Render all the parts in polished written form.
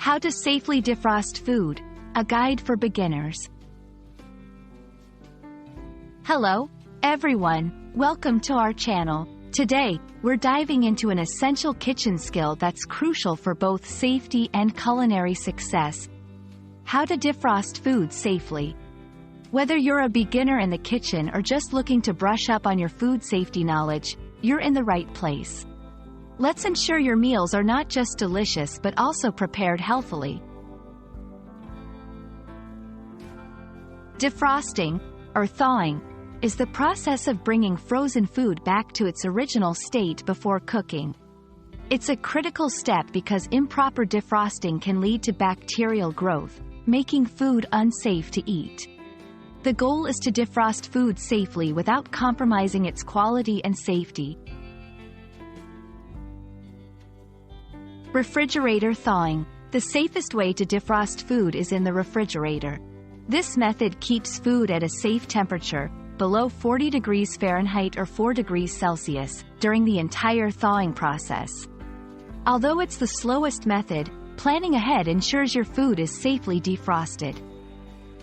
How to safely defrost food, a guide for beginners. Hello, everyone, welcome to our channel. Today, we're diving into an essential kitchen skill that's crucial for both safety and culinary success. How to defrost food safely. Whether you're a beginner in the kitchen or just looking to brush up on your food safety knowledge, you're in the right place. Let's ensure your meals are not just delicious but also prepared healthily. Defrosting, or thawing, is the process of bringing frozen food back to its original state before cooking. It's a critical step because improper defrosting can lead to bacterial growth, making food unsafe to eat. The goal is to defrost food safely without compromising its quality and safety. Refrigerator thawing. The safest way to defrost food is in the refrigerator. This method keeps food at a safe temperature, below 40 degrees Fahrenheit or 4 degrees Celsius, during the entire thawing process. Although it's the slowest method, planning ahead ensures your food is safely defrosted.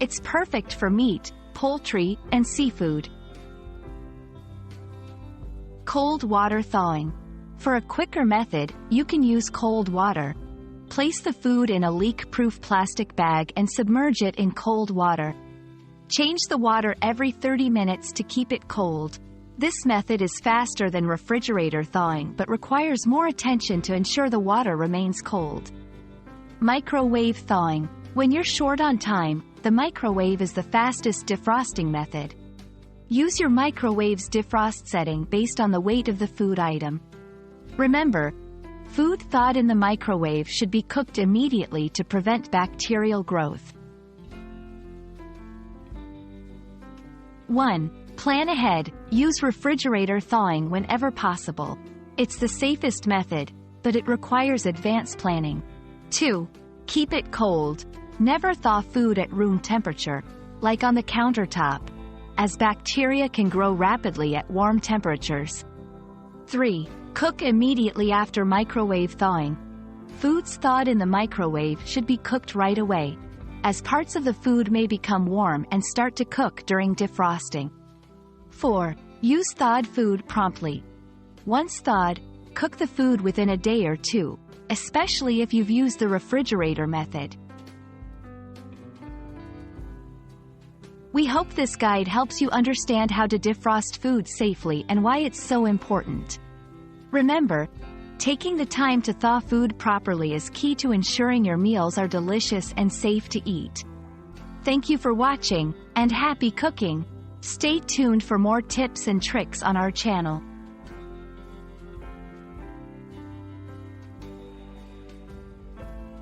It's perfect for meat, poultry, and seafood. Cold water thawing. For a quicker method, you can use cold water. Place the food in a leak-proof plastic bag and submerge it in cold water. Change the water every 30 minutes to keep it cold. This method is faster than refrigerator thawing but requires more attention to ensure the water remains cold. Microwave thawing. When you're short on time, the microwave is the fastest defrosting method. Use your microwave's defrost setting based on the weight of the food item. Remember, food thawed in the microwave should be cooked immediately to prevent bacterial growth. 1. Plan ahead. Use refrigerator thawing whenever possible. It's the safest method, but it requires advanced planning. 2. Keep it cold. Never thaw food at room temperature, like on the countertop, as bacteria can grow rapidly at warm temperatures. 3. Cook immediately after microwave thawing. Foods thawed in the microwave should be cooked right away, as parts of the food may become warm and start to cook during defrosting. 4. Use thawed food promptly. Once thawed, cook the food within a day or two, especially if you've used the refrigerator method. We hope this guide helps you understand how to defrost food safely and why it's so important. Remember, taking the time to thaw food properly is key to ensuring your meals are delicious and safe to eat. Thank you for watching, and happy cooking! Stay tuned for more tips and tricks on our channel.